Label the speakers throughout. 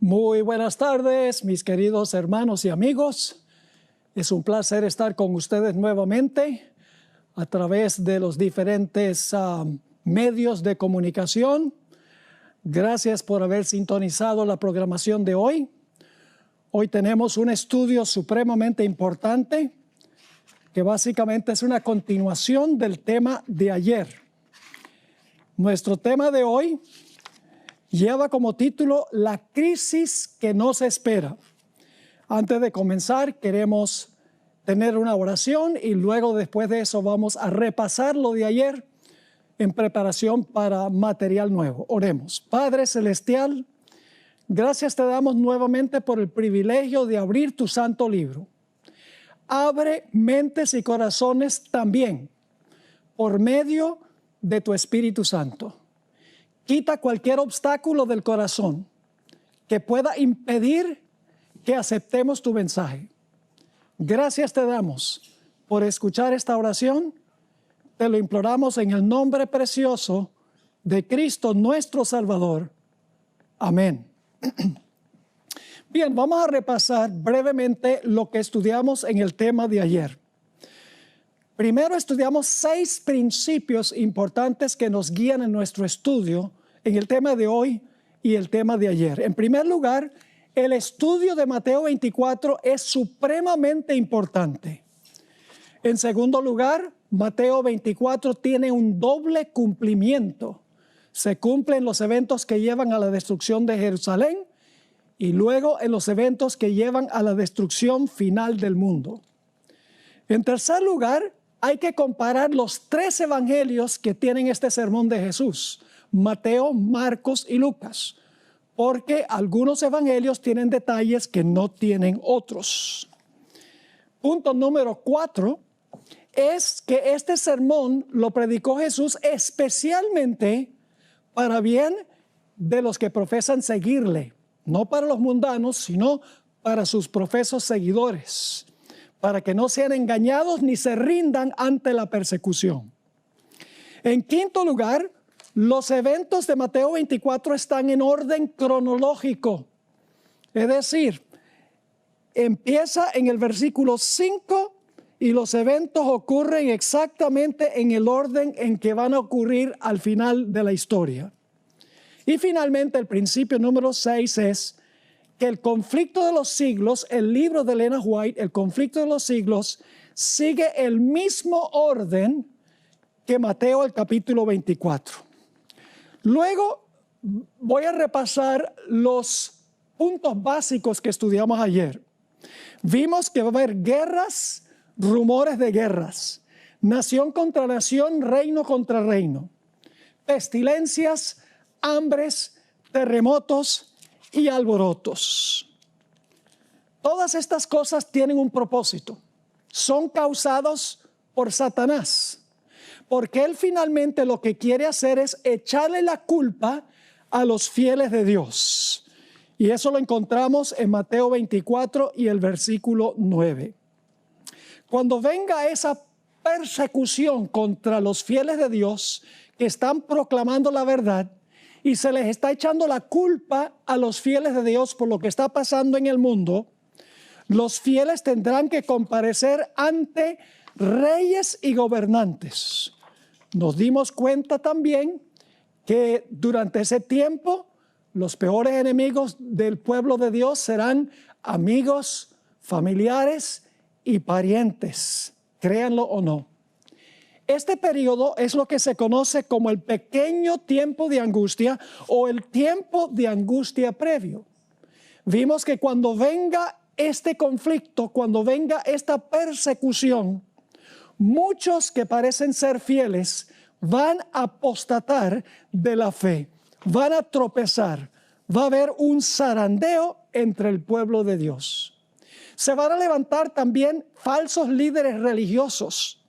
Speaker 1: Muy buenas tardes, mis queridos hermanos y amigos. Es un placer estar con ustedes nuevamente a través de los diferentes medios de comunicación. Gracias por haber sintonizado la programación de hoy. Hoy tenemos un estudio supremamente importante que básicamente es una continuación del tema de ayer. Nuestro tema de hoy lleva como título La crisis que nos espera. Antes de comenzar, queremos tener una oración y luego después de eso vamos a repasar lo de ayer en preparación para material nuevo. Oremos. Padre Celestial, gracias te damos nuevamente por el privilegio de abrir tu santo libro. Abre mentes y corazones también por medio de tu Espíritu Santo. Quita cualquier obstáculo del corazón que pueda impedir que aceptemos tu mensaje. Gracias te damos por escuchar esta oración. Te lo imploramos en el nombre precioso de Cristo nuestro Salvador. Amén. Bien, vamos a repasar brevemente lo que estudiamos en el tema de ayer. Primero estudiamos 6 principios importantes que nos guían en nuestro estudio en el tema de hoy y el tema de ayer. En primer lugar, el estudio de Mateo 24 es supremamente importante. En segundo lugar, Mateo 24 tiene un doble cumplimiento. Se cumplen los eventos que llevan a la destrucción de Jerusalén y luego en los eventos que llevan a la destrucción final del mundo. En tercer lugar, hay que comparar los 3 evangelios que tienen este sermón de Jesús: Mateo, Marcos y Lucas, porque algunos evangelios tienen detalles que no tienen otros. Punto número 4 es que este sermón lo predicó Jesús especialmente para bien de los que profesan seguirle, no para los mundanos, sino para sus profesos seguidores, para que no sean engañados ni se rindan ante la persecución. En quinto lugar, los eventos de Mateo 24 están en orden cronológico. Es decir, empieza en el versículo 5 y los eventos ocurren exactamente en el orden en que van a ocurrir al final de la historia. Y finalmente, el principio número 6 es que el conflicto de los siglos, el libro de Ellen White, el conflicto de los siglos, sigue el mismo orden que Mateo el capítulo 24. Luego voy a repasar los puntos básicos que estudiamos ayer. Vimos que va a haber guerras, rumores de guerras, nación contra nación, reino contra reino, pestilencias, hambres, terremotos y alborotos. Todas estas cosas tienen un propósito. Son causados por Satanás, porque él finalmente lo que quiere hacer es echarle la culpa a los fieles de Dios. Y eso lo encontramos en Mateo 24 y el versículo 9. Cuando venga esa persecución contra los fieles de Dios que están proclamando la verdad, y se les está echando la culpa a los fieles de Dios por lo que está pasando en el mundo, los fieles tendrán que comparecer ante reyes y gobernantes. Nos dimos cuenta también que durante ese tiempo los peores enemigos del pueblo de Dios serán amigos, familiares y parientes, créanlo o no. Este periodo es lo que se conoce como el pequeño tiempo de angustia o el tiempo de angustia previo. Vimos que cuando venga este conflicto, cuando venga esta persecución, muchos que parecen ser fieles van a apostatar de la fe, van a tropezar, va a haber un zarandeo entre el pueblo de Dios. Se van a levantar también falsos líderes religiosos.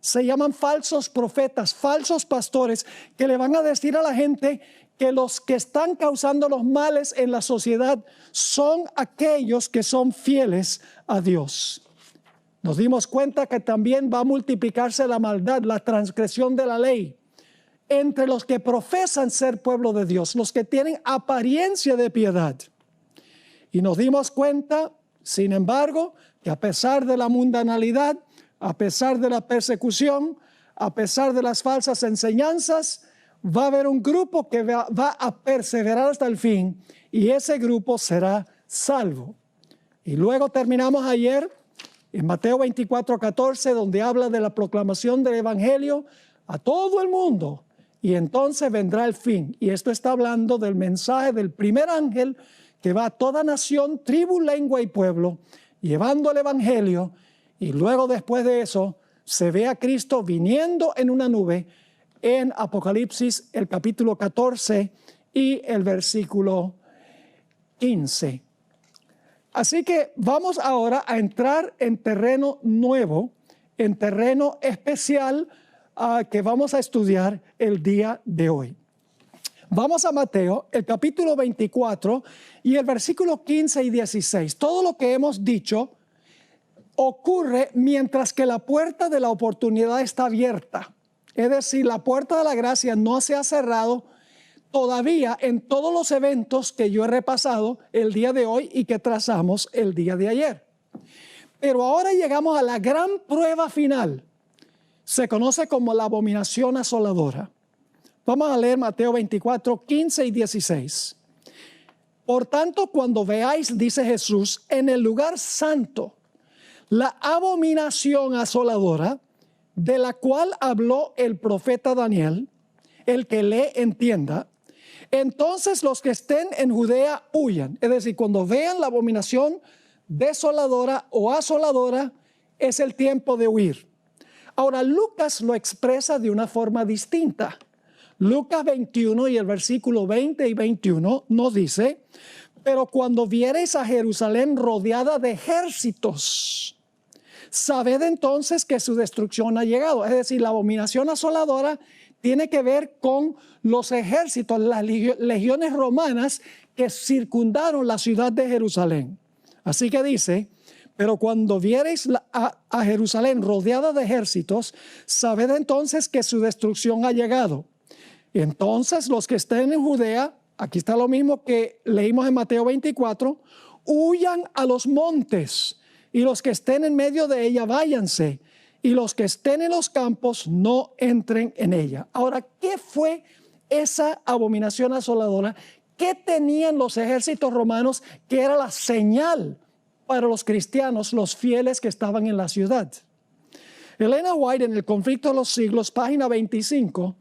Speaker 1: Se llaman falsos profetas, falsos pastores, que le van a decir a la gente que los que están causando los males en la sociedad son aquellos que son fieles a Dios. Nos dimos cuenta que también va a multiplicarse la maldad, la transgresión de la ley entre los que profesan ser pueblo de Dios, los que tienen apariencia de piedad. Y nos dimos cuenta, sin embargo, que a pesar de la mundanalidad, a pesar de la persecución, a pesar de las falsas enseñanzas, va a haber un grupo que va a perseverar hasta el fin, y ese grupo será salvo. Y luego terminamos ayer en Mateo 24:14, donde habla de la proclamación del evangelio a todo el mundo, y entonces vendrá el fin. Y esto está hablando del mensaje del primer ángel que va a toda nación, tribu, lengua y pueblo, llevando el evangelio. Y luego, después de eso, se ve a Cristo viniendo en una nube en Apocalipsis, el capítulo 14 y el versículo 15. Así que vamos ahora a entrar en terreno nuevo, en terreno especial que vamos a estudiar el día de hoy. Vamos a Mateo, el capítulo 24 y el versículo 15 y 16. Todo lo que hemos dicho ocurre mientras que la puerta de la oportunidad está abierta. Es decir, la puerta de la gracia no se ha cerrado todavía en todos los eventos que yo he repasado el día de hoy y que trazamos el día de ayer. Pero ahora llegamos a la gran prueba final. Se conoce como la abominación asoladora. Vamos a leer Mateo 24, 15 y 16. Por tanto, cuando veáis, dice Jesús, en el lugar santo, la abominación asoladora, de la cual habló el profeta Daniel, el que lee entienda, entonces los que estén en Judea huyan. Es decir, cuando vean la abominación desoladora o asoladora, es el tiempo de huir. Ahora, Lucas lo expresa de una forma distinta. Lucas 21 y el versículo 20 y 21 nos dice, pero cuando viereis a Jerusalén rodeada de ejércitos, sabed entonces que su destrucción ha llegado. Es decir, la abominación asoladora tiene que ver con los ejércitos, las legiones romanas que circundaron la ciudad de Jerusalén. Así que dice, pero cuando viereis a Jerusalén rodeada de ejércitos, sabed entonces que su destrucción ha llegado. Entonces los que estén en Judea, aquí está lo mismo que leímos en Mateo 24, huyan a los montes, y los que estén en medio de ella váyanse, y los que estén en los campos no entren en ella. Ahora, ¿qué fue esa abominación asoladora? ¿Qué tenían los ejércitos romanos que era la señal para los cristianos, los fieles que estaban en la ciudad? Elena White, en El conflicto de los siglos, página 25,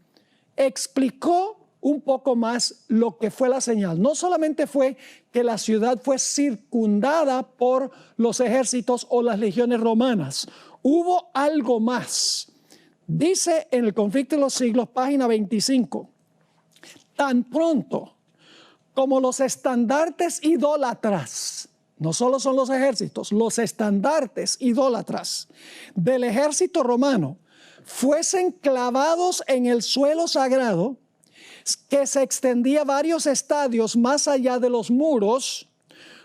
Speaker 1: explicó un poco más lo que fue la señal. No solamente fue que la ciudad fue circundada por los ejércitos o las legiones romanas. Hubo algo más. Dice en El conflicto de los siglos, página 25, tan pronto como los estandartes idólatras, no solo son los ejércitos, los estandartes idólatras del ejército romano fuesen clavados en el suelo sagrado, que se extendía varios estadios más allá de los muros,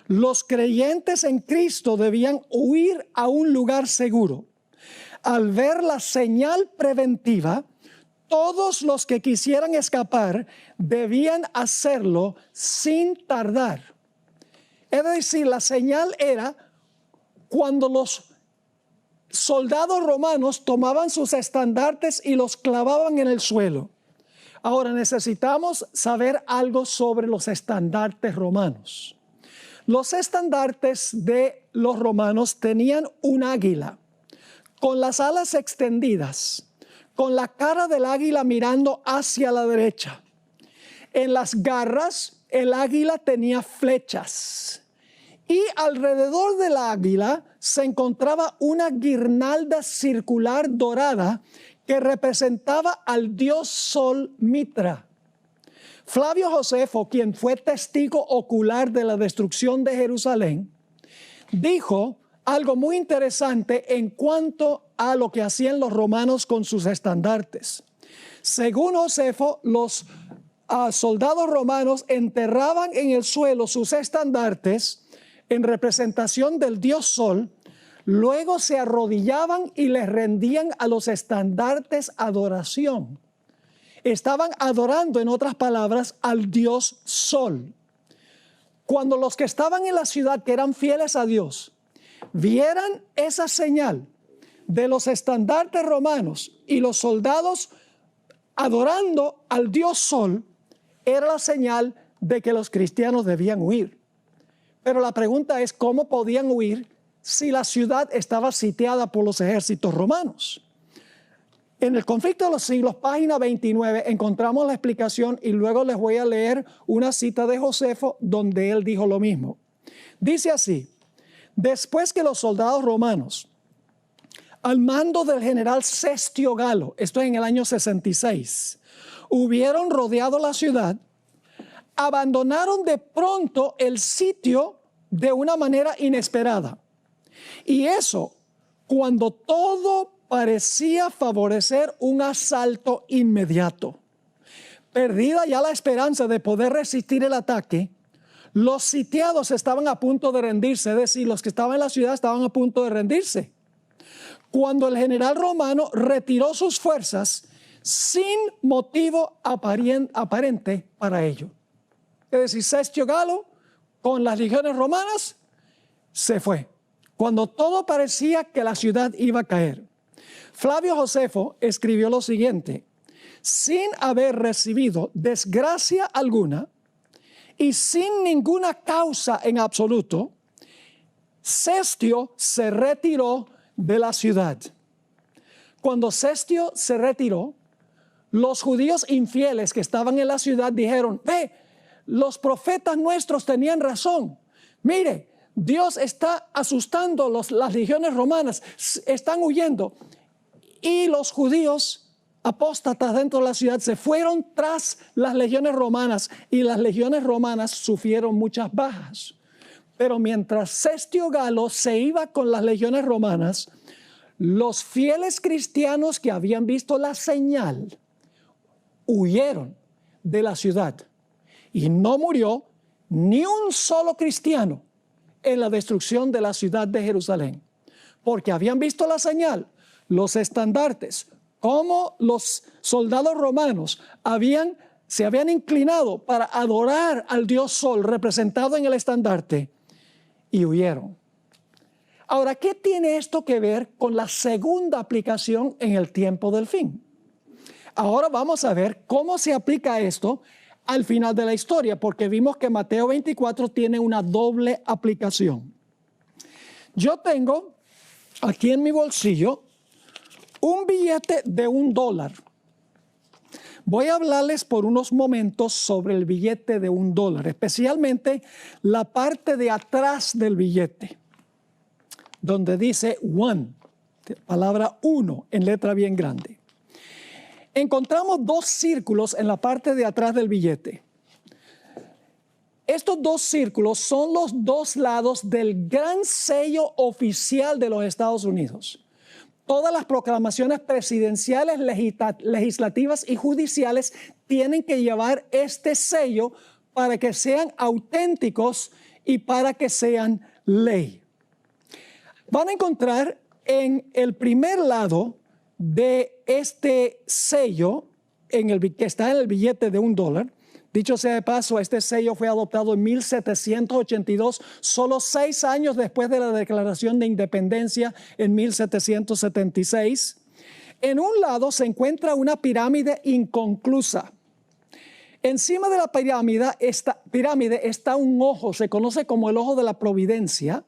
Speaker 1: los creyentes en Cristo debían huir a un lugar seguro. Al ver la señal preventiva, todos los que quisieran escapar debían hacerlo sin tardar. Es decir, la señal era cuando los soldados romanos tomaban sus estandartes y los clavaban en el suelo. Ahora necesitamos saber algo sobre los estandartes romanos. Los estandartes de los romanos tenían un águila con las alas extendidas, con la cara del águila mirando hacia la derecha. En las garras el águila tenía flechas y alrededor del águila se encontraba una guirnalda circular dorada que representaba al dios Sol Mitra. Flavio Josefo, quien fue testigo ocular de la destrucción de Jerusalén, dijo algo muy interesante en cuanto a lo que hacían los romanos con sus estandartes. Según Josefo, los soldados romanos enterraban en el suelo sus estandartes en representación del dios Sol. Luego se arrodillaban y les rendían a los estandartes adoración. Estaban adorando, en otras palabras, al dios Sol. Cuando los que estaban en la ciudad, que eran fieles a Dios, vieran esa señal de los estandartes romanos y los soldados adorando al dios Sol, era la señal de que los cristianos debían huir. Pero la pregunta es, ¿cómo podían huir si la ciudad estaba sitiada por los ejércitos romanos? En el Conflicto de los Siglos, página 29, encontramos la explicación y luego les voy a leer una cita de Josefo donde él dijo lo mismo. Dice así: después que los soldados romanos, al mando del general Cestio Galo, esto es en el año 66, hubieron rodeado la ciudad, abandonaron de pronto el sitio de una manera inesperada. Y eso cuando todo parecía favorecer un asalto inmediato. Perdida ya la esperanza de poder resistir el ataque, los sitiados estaban a punto de rendirse, es decir, los que estaban en la ciudad estaban a punto de rendirse. Cuando el general romano retiró sus fuerzas sin motivo aparente para ello. Es decir, Cestio Galo con las legiones romanas se fue, cuando todo parecía que la ciudad iba a caer. Flavio Josefo escribió lo siguiente: sin haber recibido desgracia alguna y sin ninguna causa en absoluto, Cestio se retiró de la ciudad. Cuando Cestio se retiró, los judíos infieles que estaban en la ciudad dijeron: los profetas nuestros tenían razón. Mire, Dios está asustando las legiones romanas, están huyendo. Y los judíos apóstatas dentro de la ciudad se fueron tras las legiones romanas y las legiones romanas sufrieron muchas bajas. Pero mientras Cestio Galo se iba con las legiones romanas, los fieles cristianos que habían visto la señal huyeron de la ciudad. Y no murió ni un solo cristiano en la destrucción de la ciudad de Jerusalén, porque habían visto la señal, los estandartes, como los soldados romanos se habían inclinado para adorar al dios Sol representado en el estandarte y huyeron. Ahora, ¿qué tiene esto que ver con la segunda aplicación en el tiempo del fin? Ahora vamos a ver cómo se aplica esto al final de la historia, porque vimos que Mateo 24 tiene una doble aplicación. Yo tengo aquí en mi bolsillo un billete de $1. Voy a hablarles por unos momentos sobre el billete de $1, especialmente la parte de atrás del billete, donde dice one, palabra uno en letra bien grande. Encontramos dos círculos en la parte de atrás del billete. Estos dos círculos son los dos lados del gran sello oficial de los Estados Unidos. Todas las proclamaciones presidenciales, legislativas y judiciales tienen que llevar este sello para que sean auténticos y para que sean ley. Van a encontrar en el primer lado de este sello, que está en el billete de $1, dicho sea de paso, este sello fue adoptado en 1782, solo 6 años después de la Declaración de Independencia en 1776. En un lado se encuentra una pirámide inconclusa. Encima de la pirámide está un ojo, se conoce como el ojo de la providencia,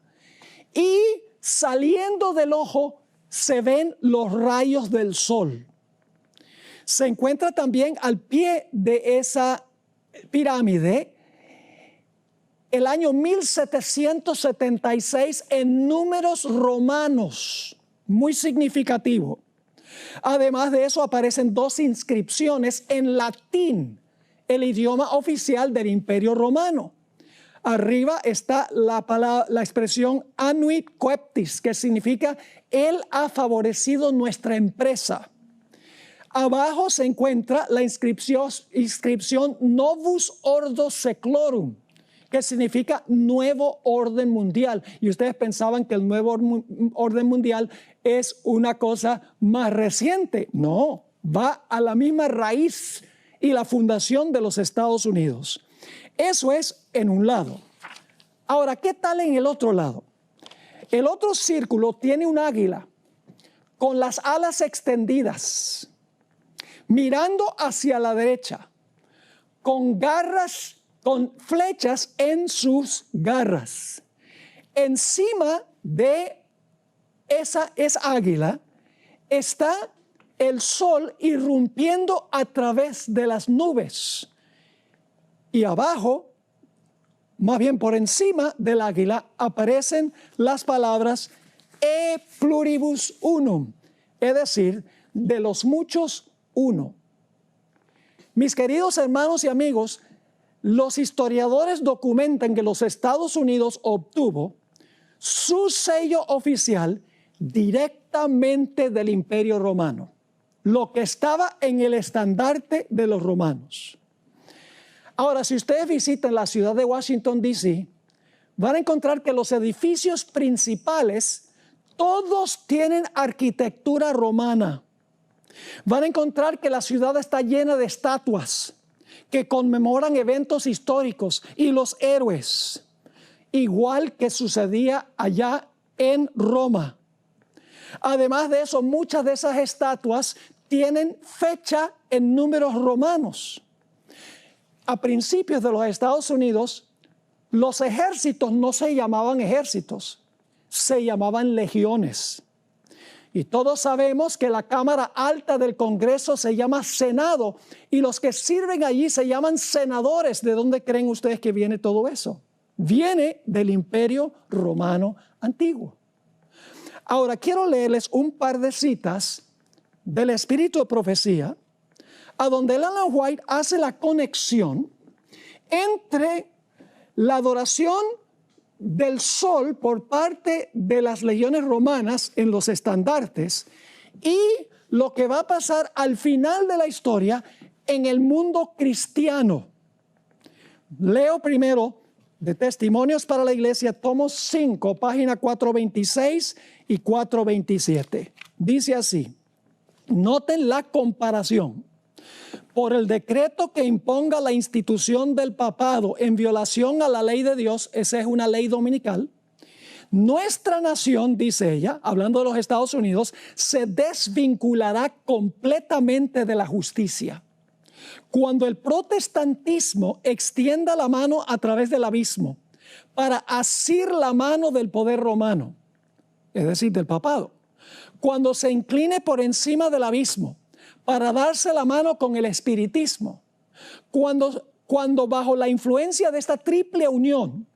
Speaker 1: y saliendo del ojo se ven los rayos del sol. Se encuentra también al pie de esa pirámide el año 1776 en números romanos, muy significativo. Además de eso aparecen 2 inscripciones en latín, el idioma oficial del Imperio Romano. Arriba está la expresión annuit coeptis, que significa Él ha favorecido nuestra empresa. Abajo se encuentra la inscripción Novus Ordo Seclorum, que significa nuevo orden mundial. Y ustedes pensaban que el nuevo orden mundial es una cosa más reciente. No, va a la misma raíz y la fundación de los Estados Unidos. Eso es en un lado. Ahora, ¿qué tal en el otro lado? El otro círculo tiene un águila con las alas extendidas, mirando hacia la derecha, con garras, con flechas en sus garras. Encima de esa águila está el sol irrumpiendo a través de las nubes. Y abajo, más bien por encima del águila, aparecen las palabras e pluribus unum, es decir, de los muchos uno. Mis queridos hermanos y amigos, los historiadores documentan que los Estados Unidos obtuvo su sello oficial directamente del Imperio Romano, lo que estaba en el estandarte de los romanos. Ahora, si ustedes visitan la ciudad de Washington, D.C., van a encontrar que los edificios principales todos tienen arquitectura romana. Van a encontrar que la ciudad está llena de estatuas que conmemoran eventos históricos y los héroes, igual que sucedía allá en Roma. Además de eso, muchas de esas estatuas tienen fecha en números romanos. A principios de los Estados Unidos, los ejércitos no se llamaban ejércitos, se llamaban legiones. Y todos sabemos que la Cámara Alta del Congreso se llama Senado y los que sirven allí se llaman senadores. ¿De dónde creen ustedes que viene todo eso? Viene del Imperio Romano Antiguo. Ahora quiero leerles un par de citas del Espíritu de Profecía, a donde Ellen White hace la conexión entre la adoración del sol por parte de las legiones romanas en los estandartes y lo que va a pasar al final de la historia en el mundo cristiano. Leo primero de Testimonios para la Iglesia, tomo 5, página 426 y 427. Dice así, noten la comparación. Por el decreto que imponga la institución del papado en violación a la ley de Dios, esa es una ley dominical, nuestra nación, dice ella, hablando de los Estados Unidos, se desvinculará completamente de la justicia. Cuando el protestantismo extienda la mano a través del abismo para asir la mano del poder romano, es decir, del papado, cuando se incline por encima del abismo para darse la mano con el espiritismo, cuando bajo la influencia de esta triple unión,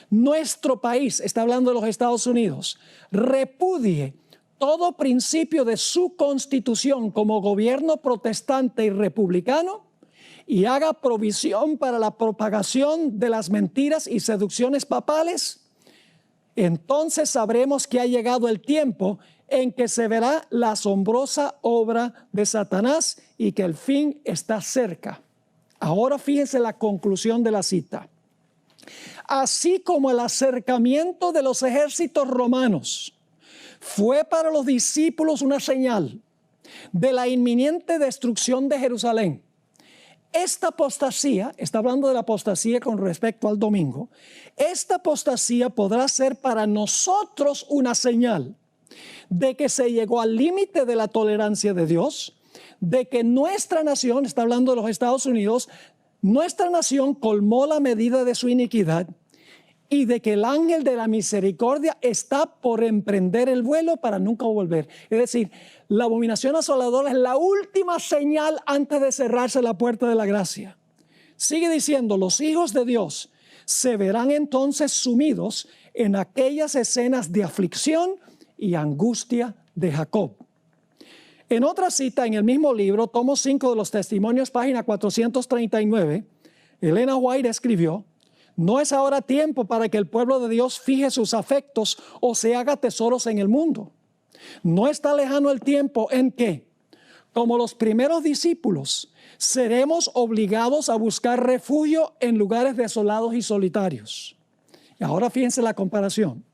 Speaker 1: nuestro país, está hablando de los Estados Unidos, repudie todo principio de su constitución como gobierno protestante y republicano y haga provisión para la propagación de las mentiras y seducciones papales, entonces sabremos que ha llegado el tiempo en que se verá la asombrosa obra de Satanás y que el fin está cerca. Ahora fíjense la conclusión de la cita. Así como el acercamiento de los ejércitos romanos fue para los discípulos una señal de la inminente destrucción de Jerusalén, esta apostasía, está hablando de la apostasía con respecto al domingo, esta apostasía podrá ser para nosotros una señal de que se llegó al límite de la tolerancia de Dios, de que nuestra nación, está hablando de los Estados Unidos, nuestra nación colmó la medida de su iniquidad y de que el ángel de la misericordia está por emprender el vuelo para nunca volver. Es decir, la abominación asoladora es la última señal antes de cerrarse la puerta de la gracia. Sigue diciendo, los hijos de Dios se verán entonces sumidos en aquellas escenas de aflicción y angustia de Jacob. En otra cita en el mismo libro, tomo 5 de los Testimonios, página 439, Ellen White escribió, no es ahora tiempo para que el pueblo de Dios fije sus afectos o se haga tesoros en el mundo. No está lejano el tiempo en que, como los primeros discípulos, seremos obligados a buscar refugio en lugares desolados y solitarios. Y ahora fíjense la comparación.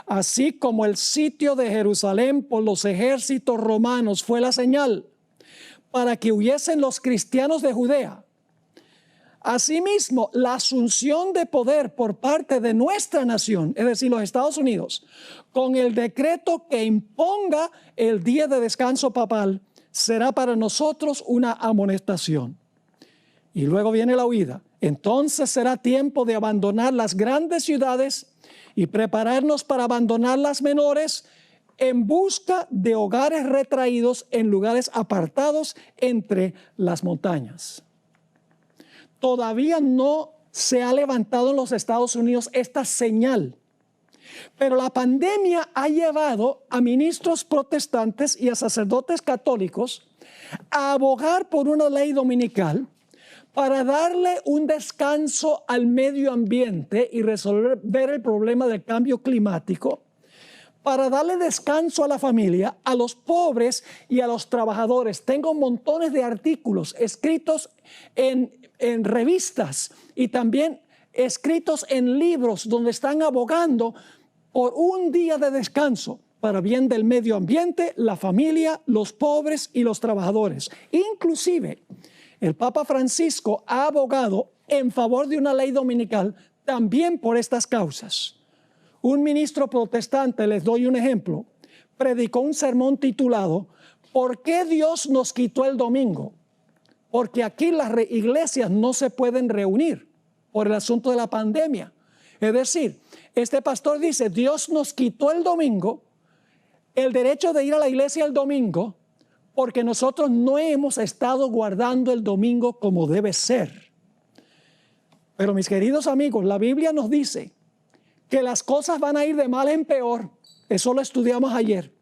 Speaker 1: Así como el sitio de Jerusalén por los ejércitos romanos fue la señal para que huyesen los cristianos de Judea, Asimismo, la asunción de poder por parte de nuestra nación, es decir, los Estados Unidos, con el decreto que imponga el día de descanso papal, será para nosotros una amonestación. Y luego viene la huida. Entonces será tiempo de abandonar las grandes ciudades y prepararnos para abandonar las menores en busca de hogares retraídos en lugares apartados entre las montañas. Todavía no se ha levantado en los Estados Unidos esta señal, pero la pandemia ha llevado a ministros protestantes y a sacerdotes católicos a abogar por una ley dominical para darle un descanso al medio ambiente y resolver el problema del cambio climático, para darle descanso a la familia, a los pobres y a los trabajadores. Tengo montones de artículos escritos en revistas y también escritos en libros donde están abogando por un día de descanso para bien del medio ambiente, la familia, los pobres y los trabajadores. Inclusive, el Papa Francisco ha abogado en favor de una ley dominical también por estas causas. Un ministro protestante, les doy un ejemplo, predicó un sermón titulado ¿Por qué Dios nos quitó el domingo? Porque aquí las iglesias no se pueden reunir por el asunto de la pandemia. Es decir, este pastor dice, Dios nos quitó el domingo, el derecho de ir a la iglesia el domingo, porque nosotros no hemos estado guardando el domingo como debe ser. Pero mis queridos amigos, la Biblia nos dice que las cosas van a ir de mal en peor. Eso lo estudiamos ayer.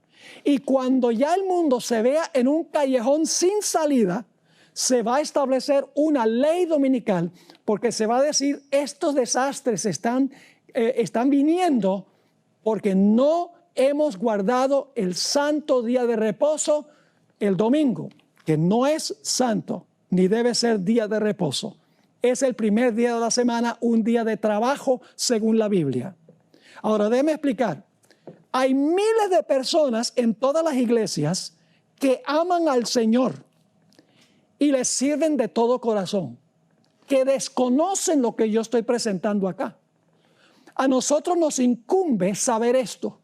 Speaker 1: Y cuando ya el mundo se vea en un callejón sin salida, se va a establecer una ley dominical, porque se va a decir, estos desastres están viniendo porque no hemos guardado el santo día de reposo, el domingo, que no es santo, ni debe ser día de reposo. Es el primer día de la semana, un día de trabajo según la Biblia. Ahora, déjeme explicar. Hay miles de personas en todas las iglesias que aman al Señor y les sirven de todo corazón, que desconocen lo que yo estoy presentando acá. A nosotros nos incumbe saber esto,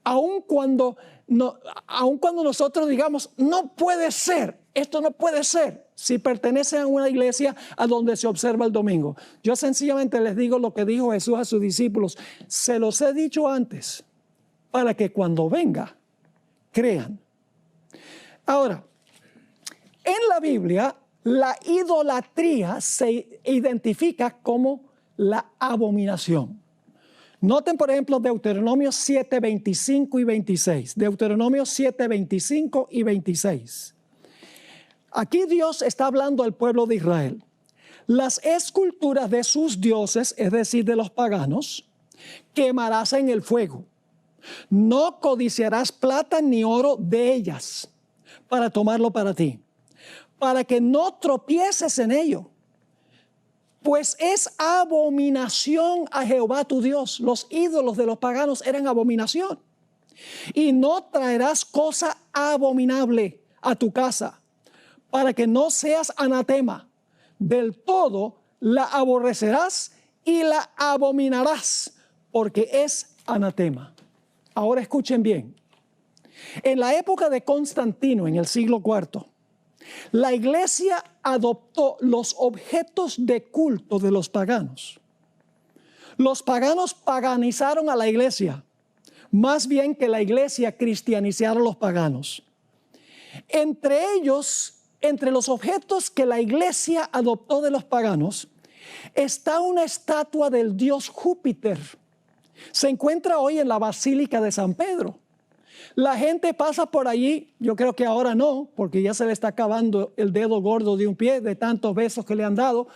Speaker 1: aun cuando nosotros digamos, no puede ser, esto no puede ser, si pertenecen a una iglesia a donde se observa el domingo. Yo sencillamente les digo lo que dijo Jesús a sus discípulos, se los he dicho antes, para que cuando venga, crean. Ahora, en la Biblia, la idolatría se identifica como la abominación. Noten, por ejemplo, Deuteronomio 7, 25 y 26. Deuteronomio 7, 25 y 26. Aquí Dios está hablando al pueblo de Israel. Las esculturas de sus dioses, es decir, de los paganos, quemarás en el fuego. No codiciarás plata ni oro de ellas para tomarlo para ti, para que no tropieces en ello. Pues es abominación a Jehová tu Dios. Los ídolos de los paganos eran abominación. Y no traerás cosa abominable a tu casa, para que no seas anatema. Del todo la aborrecerás y la abominarás, porque es anatema. Ahora escuchen bien. En la época de Constantino, en el siglo IV, la iglesia adoptó los objetos de culto de los paganos. Los paganos paganizaron a la iglesia, más bien que la iglesia cristianizara a los paganos. Entre ellos, entre los objetos que la iglesia adoptó de los paganos, está una estatua del dios Júpiter. Se encuentra hoy en la Basílica de San Pedro. La gente pasa por allí, yo creo que ahora no, porque ya se le está acabando el dedo gordo de un pie de tantos besos que le han dado,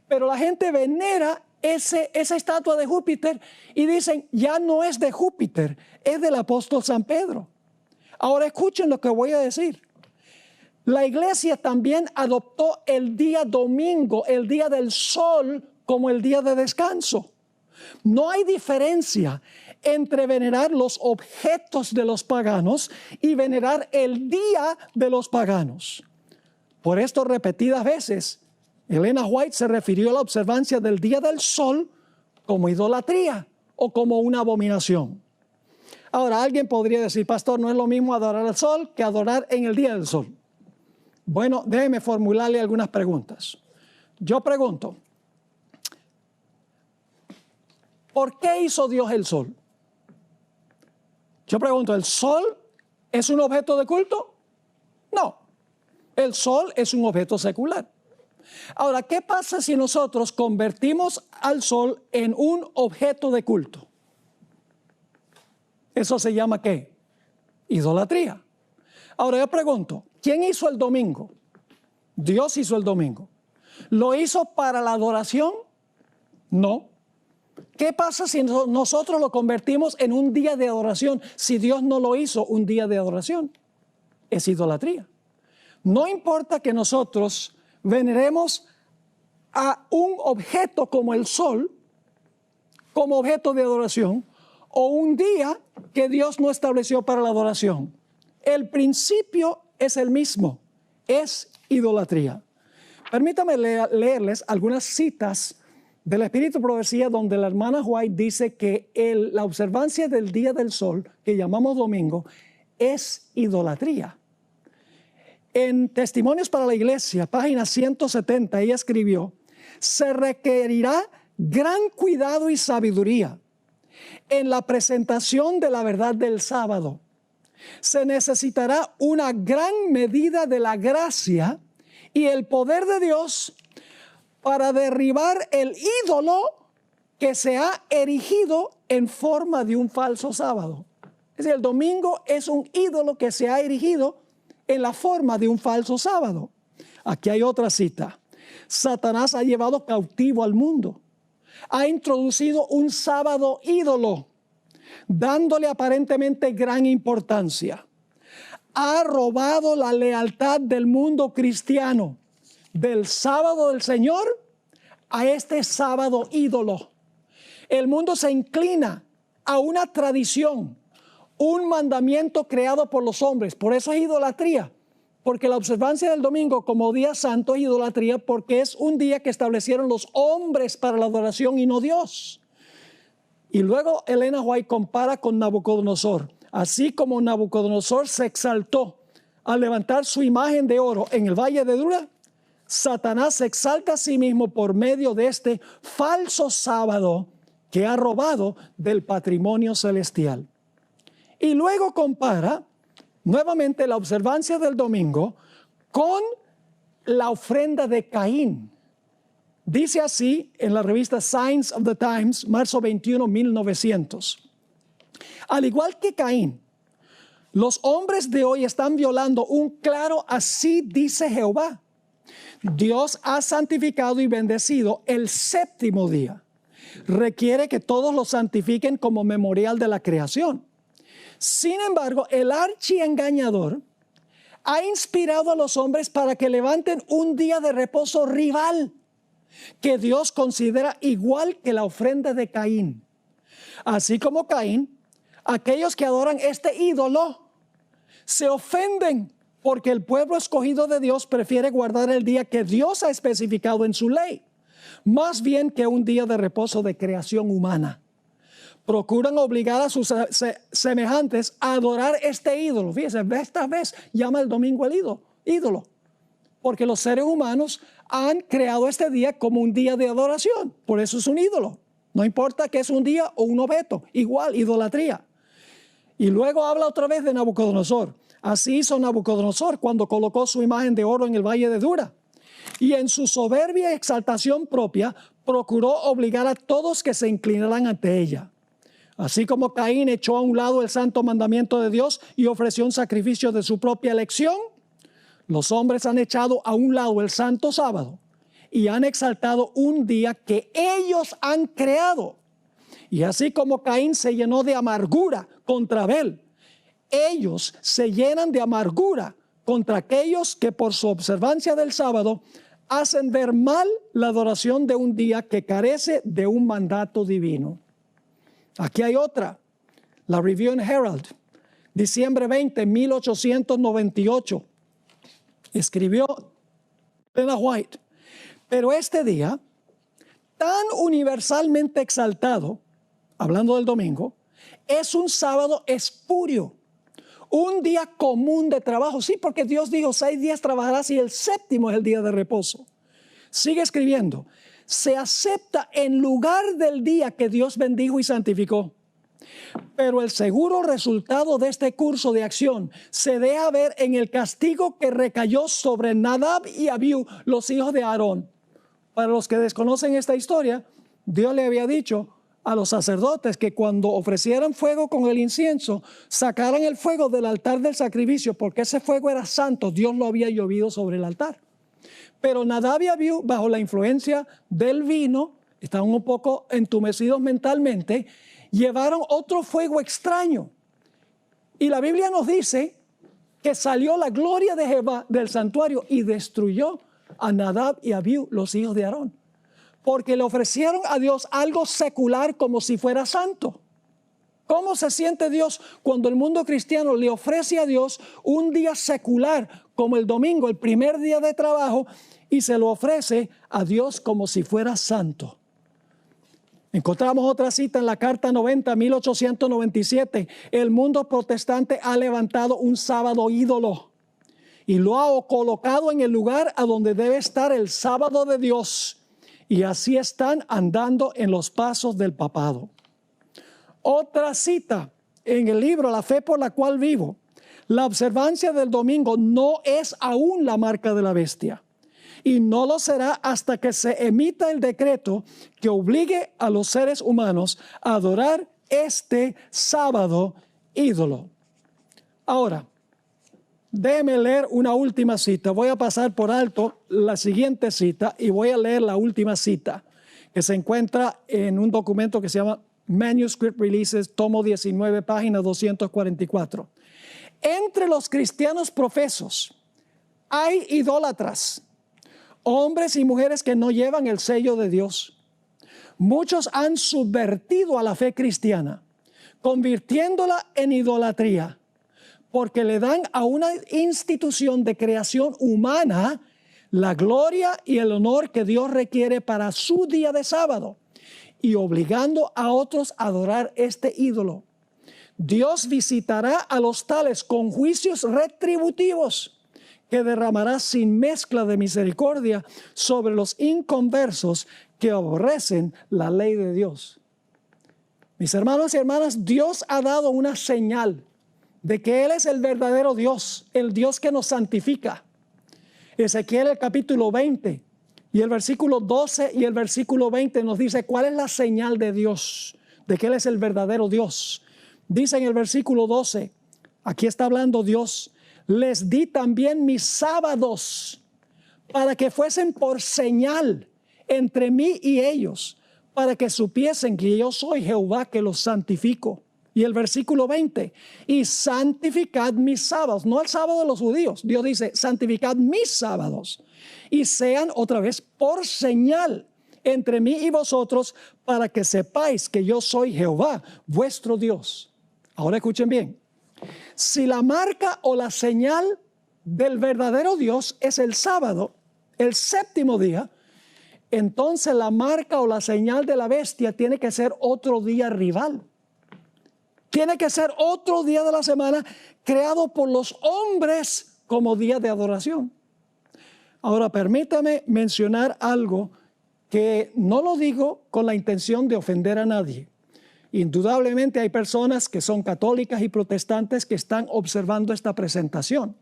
Speaker 1: pero la gente venera esa estatua de Júpiter y dicen, ya no es de Júpiter, es del apóstol San Pedro. Ahora escuchen lo que voy a decir. La iglesia también adoptó el día domingo, el día del sol, como el día de descanso. No hay diferencia entre venerar los objetos de los paganos y venerar el día de los paganos. Por esto repetidas veces Elena White se refirió a la observancia del día del sol como idolatría o como una abominación. Ahora, alguien podría decir, pastor, no es lo mismo adorar al sol que adorar en el día del sol. Bueno, déjeme formularle algunas preguntas. Yo pregunto, ¿por qué hizo Dios el sol? Yo pregunto, ¿el sol es un objeto de culto? No, el sol es un objeto secular. Ahora, ¿qué pasa si nosotros convertimos al sol en un objeto de culto? ¿Eso se llama qué? Idolatría. Ahora yo pregunto, ¿quién hizo el domingo? Dios hizo el domingo. ¿Lo hizo para la adoración? No. ¿Qué pasa si nosotros lo convertimos en un día de adoración si Dios no lo hizo un día de adoración? Es idolatría. No importa que nosotros veneremos a un objeto como el sol, como objeto de adoración, o un día que Dios no estableció para la adoración. El principio es el mismo, es idolatría. Permítame leerles algunas citas del Espíritu de Profecía donde la hermana White dice que la observancia del día del sol, que llamamos domingo, es idolatría. En Testimonios para la Iglesia, página 170, ella escribió, se requerirá gran cuidado y sabiduría en la presentación de la verdad del sábado. Se necesitará una gran medida de la gracia y el poder de Dios para derribar el ídolo que se ha erigido en forma de un falso sábado. Es decir, el domingo es un ídolo que se ha erigido en la forma de un falso sábado. Aquí hay otra cita. Satanás ha llevado cautivo al mundo. Ha introducido un sábado ídolo, dándole aparentemente gran importancia. Ha robado la lealtad del mundo cristiano, del sábado del Señor a este sábado ídolo. El mundo se inclina a una tradición, un mandamiento creado por los hombres. Por eso es idolatría, porque la observancia del domingo como día santo es idolatría porque es un día que establecieron los hombres para la adoración y no Dios. Y luego Elena White compara con Nabucodonosor. Así como Nabucodonosor se exaltó al levantar su imagen de oro en el valle de Dura, Satanás se exalta a sí mismo por medio de este falso sábado que ha robado del patrimonio celestial. Y luego compara nuevamente la observancia del domingo con la ofrenda de Caín. Dice así en la revista Signs of the Times, marzo 21, 1900. Al igual que Caín, los hombres de hoy están violando un claro así dice Jehová. Dios ha santificado y bendecido el séptimo día. Requiere que todos lo santifiquen como memorial de la creación. Sin embargo, el archiengañador ha inspirado a los hombres para que levanten un día de reposo rival que Dios considera igual que la ofrenda de Caín. Así como Caín, aquellos que adoran este ídolo se ofenden porque el pueblo escogido de Dios prefiere guardar el día que Dios ha especificado en su ley, más bien que un día de reposo de creación humana. Procuran obligar a sus semejantes a adorar este ídolo. Fíjense, esta vez llama el domingo el ídolo, porque los seres humanos han creado este día como un día de adoración. Por eso es un ídolo. No importa que es un día o un objeto, igual, idolatría. Y luego habla otra vez de Nabucodonosor. Así hizo Nabucodonosor cuando colocó su imagen de oro en el valle de Dura. Y en su soberbia y exaltación propia, procuró obligar a todos que se inclinaran ante ella. Así como Caín echó a un lado el santo mandamiento de Dios y ofreció un sacrificio de su propia elección, los hombres han echado a un lado el santo sábado y han exaltado un día que ellos han creado. Y así como Caín se llenó de amargura contra Abel, ellos se llenan de amargura contra aquellos que por su observancia del sábado hacen ver mal la adoración de un día que carece de un mandato divino. Aquí hay otra, la Review and Herald, diciembre 20, 1898. Escribió Elena White: Pero este día, tan universalmente exaltado, hablando del domingo, es un sábado espurio, un día común de trabajo. Sí, porque Dios dijo 6 días trabajarás y el séptimo es el día de reposo. Sigue escribiendo, se acepta en lugar del día que Dios bendijo y santificó. Pero el seguro resultado de este curso de acción se deja ver en el castigo que recayó sobre Nadab y Abiú, los hijos de Aarón. Para los que desconocen esta historia, Dios le había dicho a los sacerdotes que cuando ofrecieran fuego con el incienso, sacaran el fuego del altar del sacrificio, porque ese fuego era santo, Dios lo había llovido sobre el altar. Pero Nadab y Abiú, bajo la influencia del vino, estaban un poco entumecidos mentalmente, llevaron otro fuego extraño. Y la Biblia nos dice que salió la gloria de Jehová del santuario y destruyó a Nadab y Abiú, los hijos de Aarón. Porque le ofrecieron a Dios algo secular como si fuera santo. ¿Cómo se siente Dios cuando el mundo cristiano le ofrece a Dios un día secular como el domingo, el primer día de trabajo, y se lo ofrece a Dios como si fuera santo? Encontramos otra cita en la Carta 90, 1897. El mundo protestante ha levantado un sábado ídolo y lo ha colocado en el lugar a donde debe estar el sábado de Dios. Y así están andando en los pasos del papado. Otra cita en el libro La fe por la cual vivo. La observancia del domingo no es aún la marca de la bestia. Y no lo será hasta que se emita el decreto que obligue a los seres humanos a adorar este sábado ídolo. Ahora, déjeme leer una última cita. Voy a pasar por alto la siguiente cita y voy a leer la última cita que se encuentra en un documento que se llama Manuscript Releases, tomo 19, página 244. Entre los cristianos profesos hay idólatras, hombres y mujeres que no llevan el sello de Dios. Muchos han subvertido a la fe cristiana, convirtiéndola en idolatría, porque le dan a una institución de creación humana la gloria y el honor que Dios requiere para su día de sábado, y obligando a otros a adorar este ídolo. Dios visitará a los tales con juicios retributivos que derramará sin mezcla de misericordia sobre los inconversos que aborrecen la ley de Dios. Mis hermanos y hermanas, Dios ha dado una señal de que Él es el verdadero Dios, el Dios que nos santifica. Ezequiel el capítulo 20 y el versículo 12 y el versículo 20 nos dice cuál es la señal de Dios, de que Él es el verdadero Dios. Dice en el versículo 12, aquí está hablando Dios, les di también mis sábados para que fuesen por señal entre mí y ellos, para que supiesen que yo soy Jehová que los santifico. Y el versículo 20, y santificad mis sábados, no el sábado de los judíos. Dios dice, santificad mis sábados y sean otra vez por señal entre mí y vosotros, para que sepáis que yo soy Jehová, vuestro Dios. Ahora escuchen bien. Si la marca o la señal del verdadero Dios es el sábado, el séptimo día, entonces la marca o la señal de la bestia tiene que ser otro día rival. Tiene que ser otro día de la semana creado por los hombres como día de adoración. Ahora, permítame mencionar algo que no lo digo con la intención de ofender a nadie. Indudablemente hay personas que son católicas y protestantes que están observando esta presentación.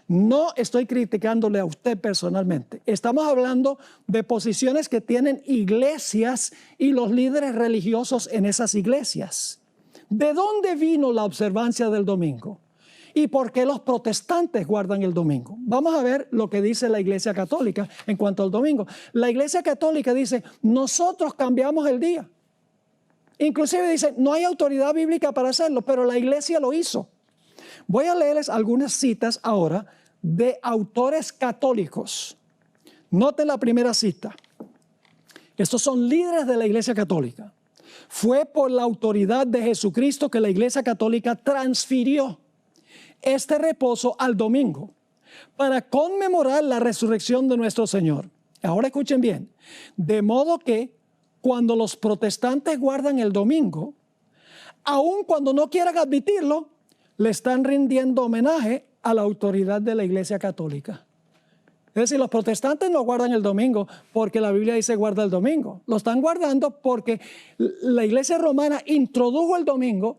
Speaker 1: No estoy criticándole a usted personalmente. Estamos hablando de posiciones que tienen iglesias y los líderes religiosos en esas iglesias. ¿De dónde vino la observancia del domingo? ¿Y por qué los protestantes guardan el domingo? Vamos a ver lo que dice la Iglesia Católica en cuanto al domingo. La Iglesia Católica dice, nosotros cambiamos el día. Inclusive dice, no hay autoridad bíblica para hacerlo, pero la Iglesia lo hizo. Voy a leerles algunas citas ahora de autores católicos. Noten la primera cita. Estos son líderes de la Iglesia Católica. Fue por la autoridad de Jesucristo que la Iglesia Católica transfirió este reposo al domingo para conmemorar la resurrección de nuestro Señor. Ahora escuchen bien. De modo que cuando los protestantes guardan el domingo, aun cuando no quieran admitirlo, le están rindiendo homenaje a la autoridad de la Iglesia Católica. Es decir, los protestantes no guardan el domingo porque la Biblia dice guarda el domingo. Lo están guardando porque la Iglesia romana introdujo el domingo.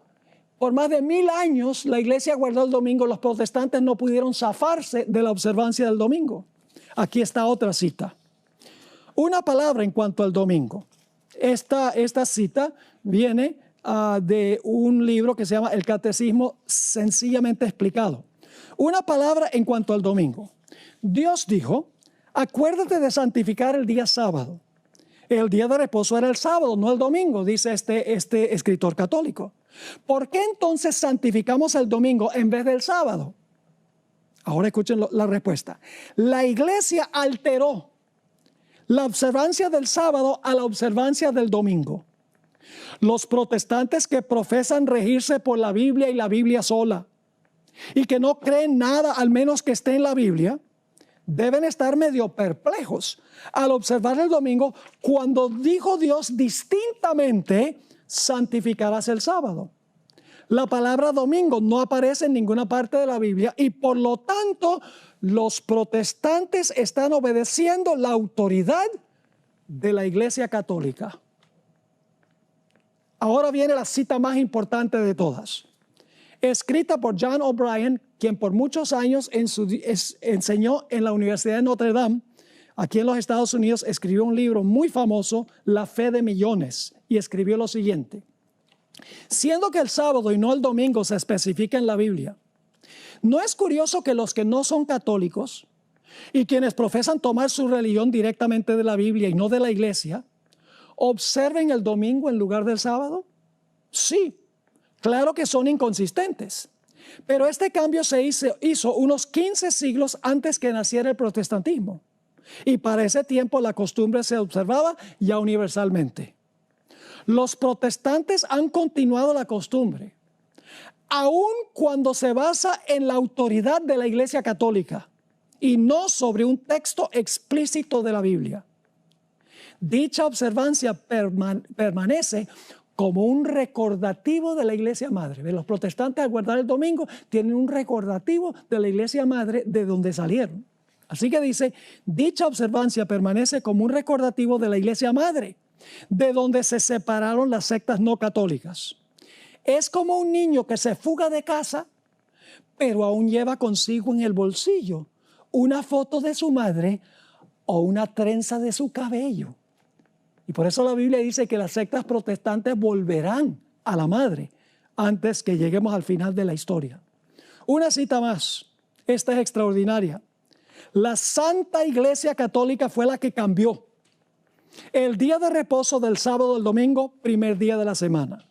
Speaker 1: Por más de 1000 años la Iglesia guardó el domingo. Los protestantes no pudieron zafarse de la observancia del domingo. Aquí está otra cita. Una palabra en cuanto al domingo. Esta cita viene de un libro que se llama El Catecismo Sencillamente Explicado. Una palabra en cuanto al domingo. Dios dijo, acuérdate de santificar el día sábado. El día de reposo era el sábado, no el domingo, dice este escritor católico. ¿Por qué entonces santificamos el domingo en vez del sábado? Ahora escuchen la respuesta. La Iglesia alteró la observancia del sábado a la observancia del domingo. Los protestantes que profesan regirse por la Biblia y la Biblia sola, y que no creen nada al menos que esté en la Biblia, deben estar medio perplejos al observar el domingo cuando dijo Dios distintamente, santificarás el sábado. La palabra domingo no aparece en ninguna parte de la Biblia y por lo tanto los protestantes están obedeciendo la autoridad de la Iglesia Católica. Ahora viene la cita más importante de todas. Escrita por John O'Brien, quien por muchos años enseñó en la Universidad de Notre Dame, aquí en los Estados Unidos, escribió un libro muy famoso, La Fe de Millones, y escribió lo siguiente. Siendo que el sábado y no el domingo se especifica en la Biblia, ¿no es curioso que los que no son católicos y quienes profesan tomar su religión directamente de la Biblia y no de la iglesia, observen el domingo en lugar del sábado? Sí. Claro que son inconsistentes, pero este cambio se hizo unos 15 siglos antes que naciera el protestantismo. Y para ese tiempo la costumbre se observaba ya universalmente. Los protestantes han continuado la costumbre, aun cuando se basa en la autoridad de la Iglesia Católica y no sobre un texto explícito de la Biblia. Dicha observancia permanece como un recordativo de la Iglesia Madre. Los protestantes al guardar el domingo tienen un recordativo de la Iglesia Madre de donde salieron. Así que dice, dicha observancia permanece como un recordativo de la Iglesia Madre, de donde se separaron las sectas no católicas. Es como un niño que se fuga de casa, pero aún lleva consigo en el bolsillo una foto de su madre o una trenza de su cabello. Y por eso la Biblia dice que las sectas protestantes volverán a la madre antes que lleguemos al final de la historia. Una cita más. Esta es extraordinaria. La Santa Iglesia Católica fue la que cambió el día de reposo del sábado al domingo, primer día de la semana.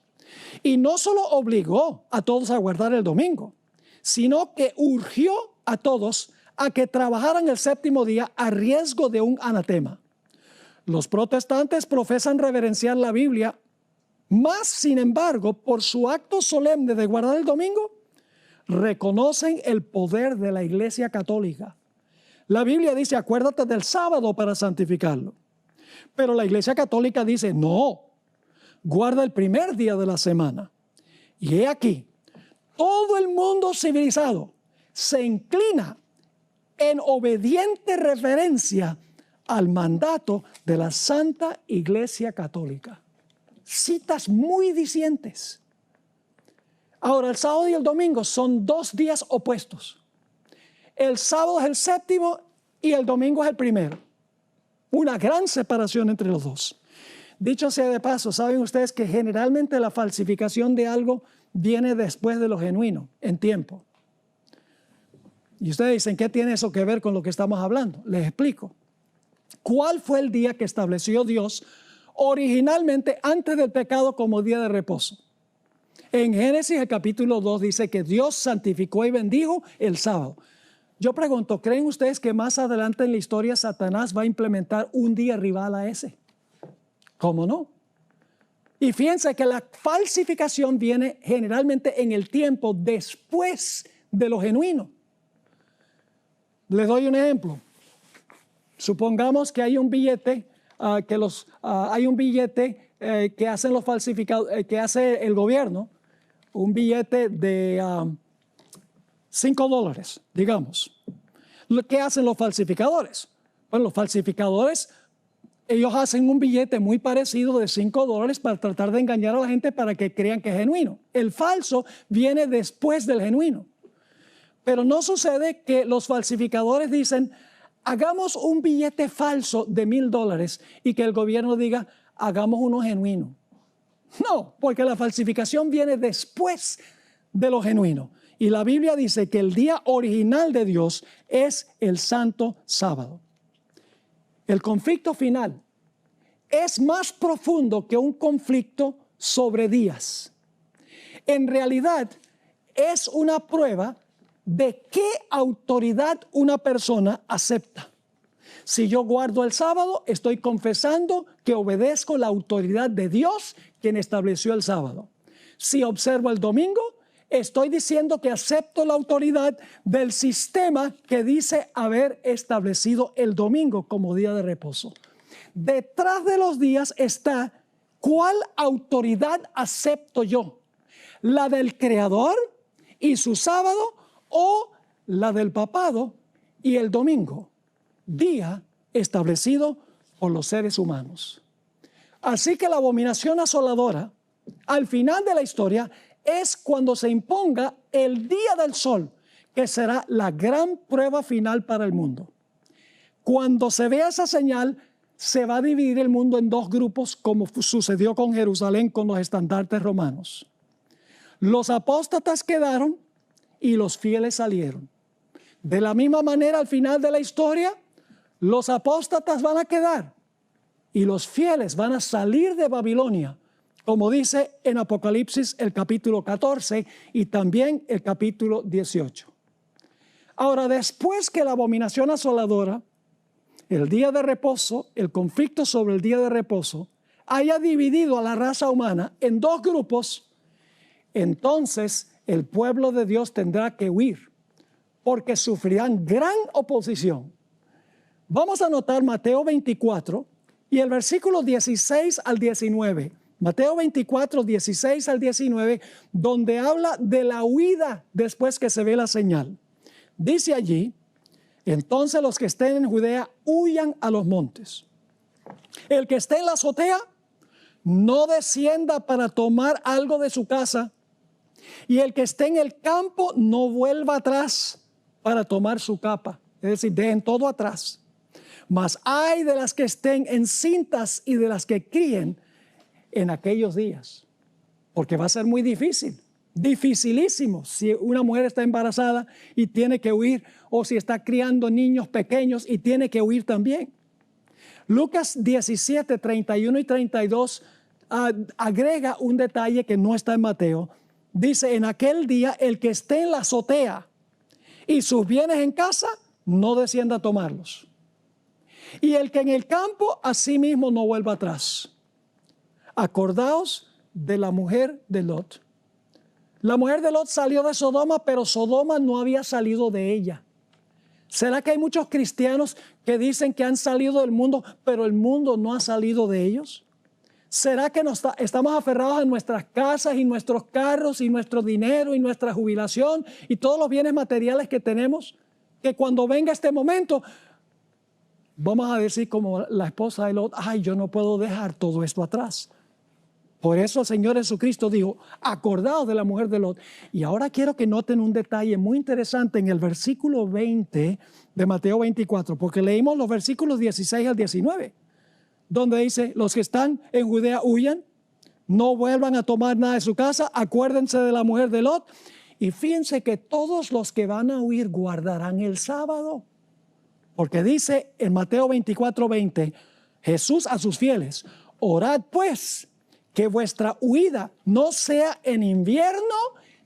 Speaker 1: Y no solo obligó a todos a guardar el domingo, sino que urgió a todos a que trabajaran el séptimo día a riesgo de un anatema. Los protestantes profesan reverenciar la Biblia, más sin embargo, por su acto solemne de guardar el domingo, reconocen el poder de la Iglesia Católica. La Biblia dice, acuérdate del sábado para santificarlo. Pero la Iglesia Católica dice, no, guarda el primer día de la semana. Y he aquí, todo el mundo civilizado se inclina en obediente reverencia al mandato de la Santa Iglesia Católica. Citas muy dicientes. Ahora, el sábado y el domingo son dos días opuestos. El sábado es el séptimo y el domingo es el primero. Una gran separación entre los dos. Dicho sea de paso, saben ustedes que generalmente la falsificación de algo viene después de lo genuino, en tiempo. Y ustedes dicen, ¿qué tiene eso que ver con lo que estamos hablando? Les explico. ¿Cuál fue el día que estableció Dios originalmente antes del pecado como día de reposo? En Génesis el capítulo 2 dice que Dios santificó y bendijo el sábado. Yo pregunto, ¿creen ustedes que más adelante en la historia Satanás va a implementar un día rival a ese? ¿Cómo no? Y fíjense que la falsificación viene generalmente en el tiempo después de lo genuino. Les doy un ejemplo. Supongamos que hay un billete, que hacen los falsificados, que hace el gobierno, un billete de $5, digamos. ¿Qué hacen los falsificadores? Bueno, los falsificadores, ellos hacen un billete muy parecido de $5 para tratar de engañar a la gente para que crean que es genuino. El falso viene después del genuino. Pero no sucede que los falsificadores dicen, hagamos un billete falso de $1,000 y que el gobierno diga, hagamos uno genuino. No, porque la falsificación viene después de lo genuino. Y la Biblia dice que el día original de Dios es el santo sábado. El conflicto final es más profundo que un conflicto sobre días. En realidad, es una prueba de qué autoridad una persona acepta. Si yo guardo el sábado, estoy confesando que obedezco la autoridad de Dios, quien estableció el sábado. Si observo el domingo, estoy diciendo que acepto la autoridad del sistema que dice haber establecido el domingo como día de reposo. Detrás de los días está, ¿cuál autoridad acepto yo? ¿La del Creador y su sábado o la del papado y el domingo? Día establecido por los seres humanos. Así que la abominación asoladora, al final de la historia, es cuando se imponga el día del sol, que será la gran prueba final para el mundo. Cuando se vea esa señal, se va a dividir el mundo en dos grupos, como sucedió con Jerusalén con los estandartes romanos. Los apóstatas quedaron y los fieles salieron. De la misma manera, al final de la historia, los apóstatas van a quedar y los fieles van a salir de Babilonia, como dice en Apocalipsis el capítulo 14 y también el capítulo 18. Ahora, después que la abominación asoladora, el día de reposo, el conflicto sobre el día de reposo, haya dividido a la raza humana en dos grupos, entonces el pueblo de Dios tendrá que huir, porque sufrirán gran oposición. Vamos a anotar Mateo 24 y el versículo 16 al 19. Mateo 24, 16 al 19, donde habla de la huida después que se ve la señal. Dice allí, entonces los que estén en Judea huyan a los montes. El que esté en la azotea no descienda para tomar algo de su casa, y el que esté en el campo no vuelva atrás para tomar su capa. Es decir, dejen todo atrás. Mas ay de las que estén encintas y de las que críen en aquellos días, porque va a ser muy difícil, dificilísimo si una mujer está embarazada y tiene que huir, o si está criando niños pequeños y tiene que huir también. Lucas 17, 31 y 32 agrega un detalle que no está en Mateo. Dice, en aquel día el que esté en la azotea y sus bienes en casa, no descienda a tomarlos. Y el que en el campo, asimismo no vuelva atrás. Acordaos de la mujer de Lot. La mujer de Lot salió de Sodoma, pero Sodoma no había salido de ella. ¿Será que hay muchos cristianos que dicen que han salido del mundo, pero el mundo no ha salido de ellos? ¿Será que estamos aferrados a nuestras casas y nuestros carros y nuestro dinero y nuestra jubilación y todos los bienes materiales que tenemos? Que cuando venga este momento, vamos a decir como la esposa de Lot, ay, yo no puedo dejar todo esto atrás. Por eso el Señor Jesucristo dijo, acordaos de la mujer de Lot. Y ahora quiero que noten un detalle muy interesante en el versículo 20 de Mateo 24, porque leímos los versículos 16 al 19, donde dice, los que están en Judea huyan, no vuelvan a tomar nada de su casa, acuérdense de la mujer de Lot. Y fíjense que todos los que van a huir guardarán el sábado. Porque dice en Mateo 24, 20, Jesús a sus fieles, orad pues, que vuestra huida no sea en invierno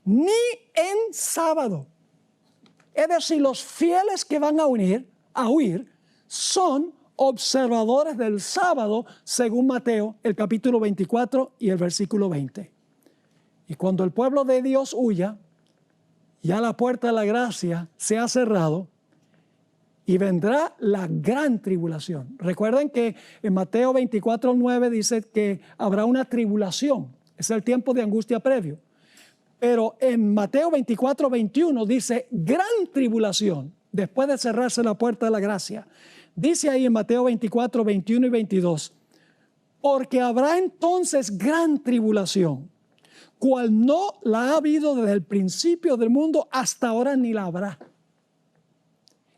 Speaker 1: ni en sábado. Es decir, los fieles que van a huir son observadores del sábado, según Mateo, el capítulo 24 y el versículo 20. Y cuando el pueblo de Dios huya, ya la puerta de la gracia se ha cerrado, y vendrá la gran tribulación. Recuerden que en Mateo 24:9 dice que habrá una tribulación. Es el tiempo de angustia previo. Pero en Mateo 24:21 dice gran tribulación, después de cerrarse la puerta de la gracia. Dice ahí en Mateo 24:21 y 22, porque habrá entonces gran tribulación, cual no la ha habido desde el principio del mundo hasta ahora ni la habrá.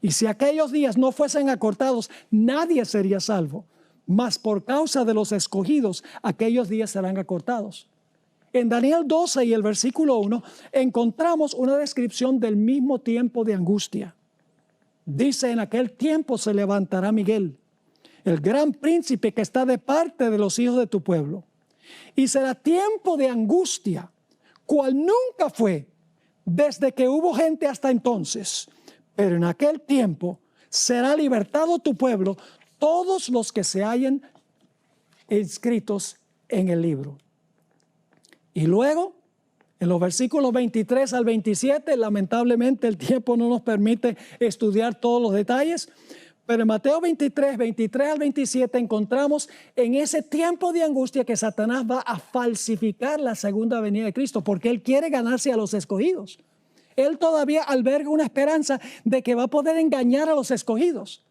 Speaker 1: Y si aquellos días no fuesen acortados, nadie sería salvo. Mas por causa de los escogidos, aquellos días serán acortados. En Daniel 12 y el versículo 1 encontramos una descripción del mismo tiempo de angustia. Dice, en aquel tiempo se levantará Miguel, el gran príncipe que está de parte de los hijos de tu pueblo. Y será tiempo de angustia, cual nunca fue desde que hubo gente hasta entonces. Pero en aquel tiempo será libertado tu pueblo, todos los que se hallen inscritos en el libro. Y luego, en los versículos 23 al 27, lamentablemente el tiempo no nos permite estudiar todos los detalles, pero en Mateo 23 al 27 encontramos en ese tiempo de angustia que Satanás va a falsificar la segunda venida de Cristo, porque él quiere ganarse a los escogidos. Él todavía alberga una esperanza de que va a poder engañar a los escogidos.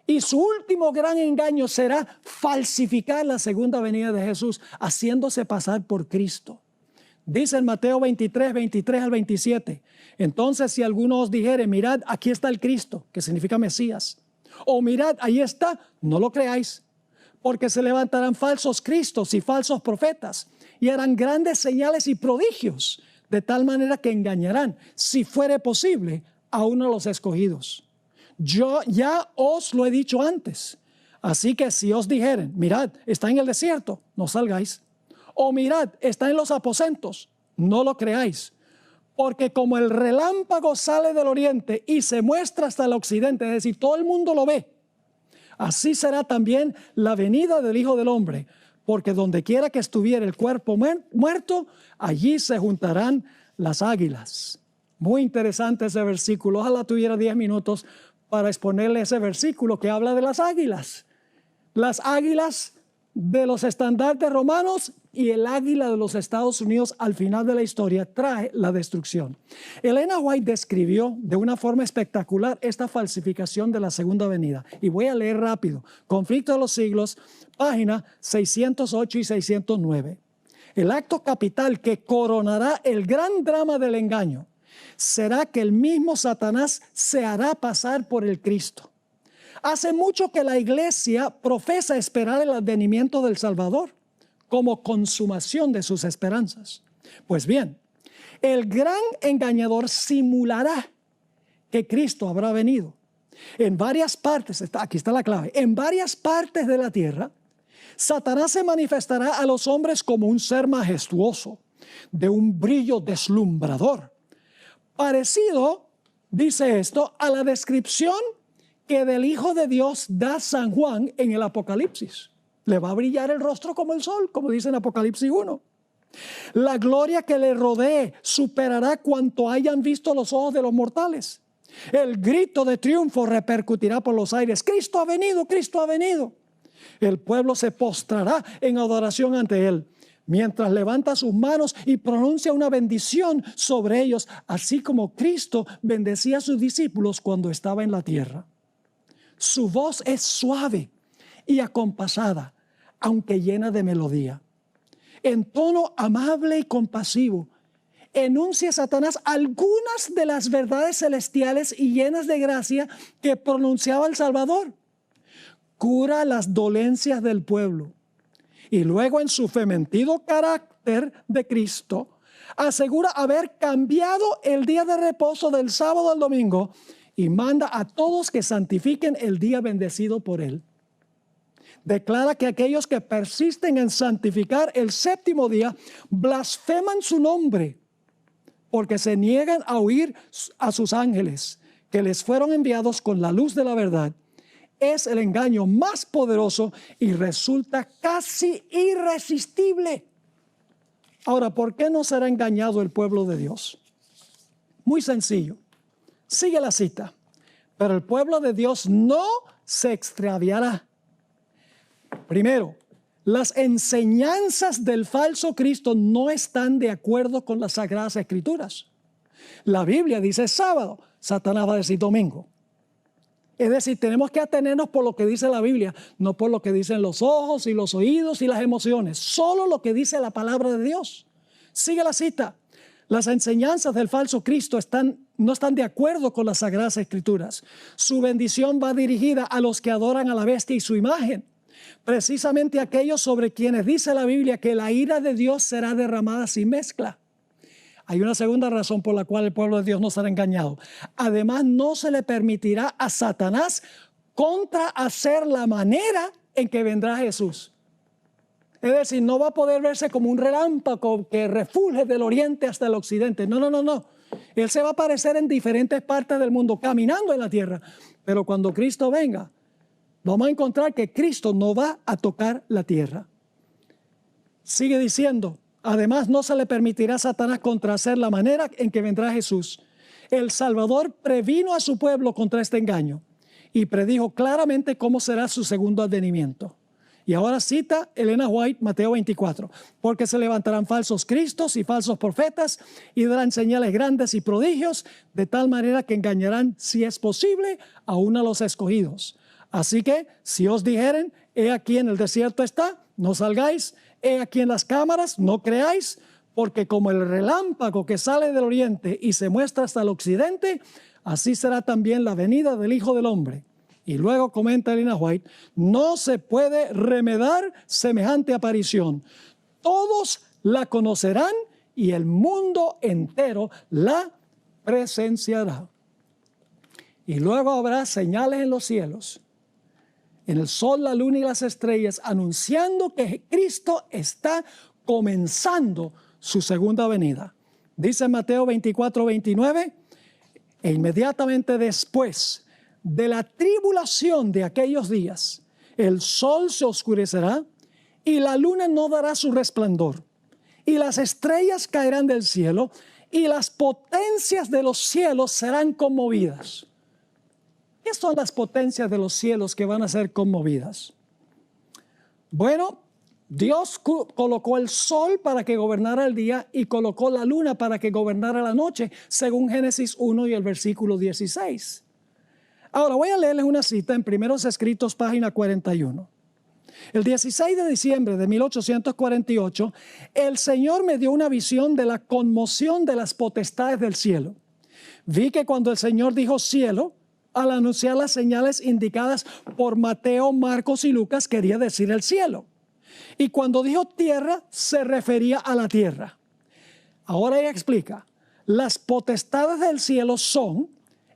Speaker 1: Y su último gran engaño será falsificar la segunda venida de Jesús, haciéndose pasar por Cristo. Dice en Mateo 23 al 27, entonces si alguno os dijere, mirad, aquí está el Cristo, que significa Mesías, o mirad, ahí está, no lo creáis, porque se levantarán falsos cristos y falsos profetas, y harán grandes señales y prodigios, de tal manera que engañarán, si fuere posible, a uno de los escogidos. Yo ya os lo he dicho antes. Así que si os dijeren, mirad, está en el desierto, no salgáis. O mirad, está en los aposentos, no lo creáis. Porque como el relámpago sale del oriente y se muestra hasta el occidente, es decir, todo el mundo lo ve, así será también la venida del Hijo del Hombre. Porque donde quiera que estuviera el cuerpo muerto, allí se juntarán las águilas. Muy interesante ese versículo. Ojalá tuviera 10 minutos para exponerle ese versículo que habla de las águilas. Las águilas de los estandartes romanos y el águila de los Estados Unidos al final de la historia trae la destrucción. Elena White describió de una forma espectacular esta falsificación de la segunda venida. Y voy a leer rápido. Conflicto de los siglos, página 608 y 609. El acto capital que coronará el gran drama del engaño será que el mismo Satanás se hará pasar por el Cristo. Hace mucho que la iglesia profesa esperar el advenimiento del Salvador como consumación de sus esperanzas. Pues bien, el gran engañador simulará que Cristo habrá venido. En varias partes, aquí está la clave, en varias partes de la tierra, Satanás se manifestará a los hombres como un ser majestuoso, de un brillo deslumbrador, parecido, dice esto, a la descripción que del Hijo de Dios da San Juan en el Apocalipsis. Le va a brillar el rostro como el sol, como dice en Apocalipsis 1. La gloria que le rodee superará cuanto hayan visto los ojos de los mortales. El grito de triunfo repercutirá por los aires. Cristo ha venido, Cristo ha venido. El pueblo se postrará en adoración ante él, mientras levanta sus manos y pronuncia una bendición sobre ellos, así como Cristo bendecía a sus discípulos cuando estaba en la tierra. Su voz es suave y acompasada, aunque llena de melodía. En tono amable y compasivo, enuncia Satanás algunas de las verdades celestiales y llenas de gracia que pronunciaba el Salvador. Cura las dolencias del pueblo. Y luego, en su fementido carácter de Cristo, asegura haber cambiado el día de reposo del sábado al domingo y manda a todos que santifiquen el día bendecido por él. Declara que aquellos que persisten en santificar el séptimo día blasfeman su nombre, porque se niegan a oír a sus ángeles, que les fueron enviados con la luz de la verdad. Es el engaño más poderoso y resulta casi irresistible. Ahora, ¿por qué no será engañado el pueblo de Dios? Muy sencillo. Sigue la cita. Pero el pueblo de Dios no se extraviará. Primero, las enseñanzas del falso Cristo no están de acuerdo con las Sagradas Escrituras. La Biblia dice sábado, Satanás va a decir domingo. Es decir, tenemos que atenernos por lo que dice la Biblia, no por lo que dicen los ojos y los oídos y las emociones, solo lo que dice la palabra de Dios. Sigue la cita. Las enseñanzas del falso Cristo no están de acuerdo con las Sagradas Escrituras. Su bendición va dirigida a los que adoran a la bestia y su imagen. Precisamente aquellos sobre quienes dice la Biblia que la ira de Dios será derramada sin mezcla. Hay una segunda razón por la cual el pueblo de Dios no será engañado. Además, no se le permitirá a Satanás contrahacer la manera en que vendrá Jesús. Es decir, no va a poder verse como un relámpago que refulge del oriente hasta el occidente. No. Él se va a aparecer en diferentes partes del mundo, caminando en la tierra. Pero cuando Cristo venga, vamos a encontrar que Cristo no va a tocar la tierra. Sigue diciendo, además no se le permitirá a Satanás contrahacer la manera en que vendrá Jesús. El Salvador previno a su pueblo contra este engaño y predijo claramente cómo será su segundo advenimiento. Y ahora cita Elena White, Mateo 24, porque se levantarán falsos cristos y falsos profetas y darán señales grandes y prodigios, de tal manera que engañarán, si es posible, aún a los escogidos. Así que, si os dijeren, he aquí en el desierto está, no salgáis, he aquí en las cámaras, no creáis, porque como el relámpago que sale del oriente y se muestra hasta el occidente, así será también la venida del Hijo del Hombre. Y luego comenta Elena White, no se puede remedar semejante aparición. Todos la conocerán y el mundo entero la presenciará. Y luego habrá señales en los cielos, en el sol, la luna y las estrellas, anunciando que Cristo está comenzando su segunda venida. Dice Mateo 24, 29, e inmediatamente después de la tribulación de aquellos días, el sol se oscurecerá y la luna no dará su resplandor, y las estrellas caerán del cielo y las potencias de los cielos serán conmovidas. ¿Qué son las potencias de los cielos que van a ser conmovidas? Bueno, Dios colocó el sol para que gobernara el día y colocó la luna para que gobernara la noche, según Génesis 1 y el versículo 16. Ahora voy a leerles una cita en Primeros Escritos, página 41. El 16 de diciembre de 1848, el Señor me dio una visión de la conmoción de las potestades del cielo. Vi que cuando el Señor dijo cielo, al anunciar las señales indicadas por Mateo, Marcos y Lucas, quería decir el cielo. Y cuando dijo tierra, se refería a la tierra. Ahora ella explica, las potestades del cielo son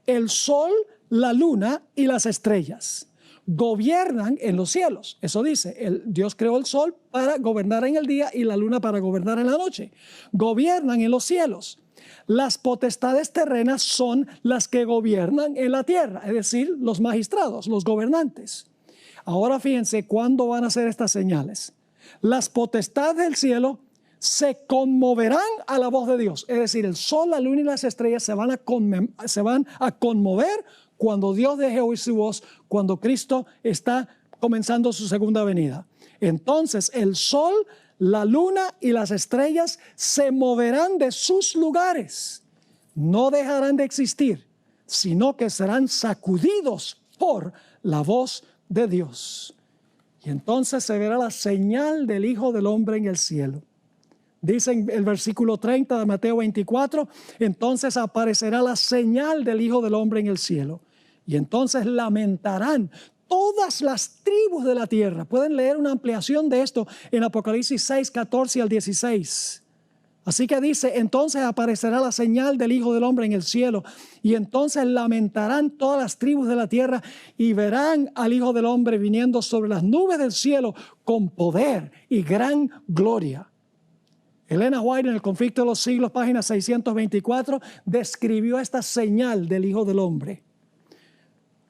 Speaker 1: el sol, la luna y las estrellas. Gobiernan en los cielos. Eso dice, Dios creó el sol para gobernar en el día y la luna para gobernar en la noche. Gobiernan en los cielos. Las potestades terrenas son las que gobiernan en la tierra, es decir, los magistrados, los gobernantes. Ahora fíjense cuándo van a ser estas señales. Las potestades del cielo se conmoverán a la voz de Dios. Es decir, el sol, la luna y las estrellas se van a conmover cuando Dios deje oír su voz, cuando Cristo está comenzando su segunda venida. Entonces el sol, la luna y las estrellas se moverán de sus lugares. No dejarán de existir, sino que serán sacudidos por la voz de Dios. Y entonces se verá la señal del Hijo del Hombre en el cielo. Dice en el versículo 30 de Mateo 24, entonces aparecerá la señal del Hijo del Hombre en el cielo. Y entonces lamentarán todas las tribus de la tierra. Pueden leer una ampliación de esto en Apocalipsis 6, 14 al 16. Así que dice, entonces aparecerá la señal del Hijo del Hombre en el cielo. Y entonces lamentarán todas las tribus de la tierra y verán al Hijo del Hombre viniendo sobre las nubes del cielo con poder y gran gloria. Elena White en El Conflicto de los Siglos, página 624, describió esta señal del Hijo del Hombre.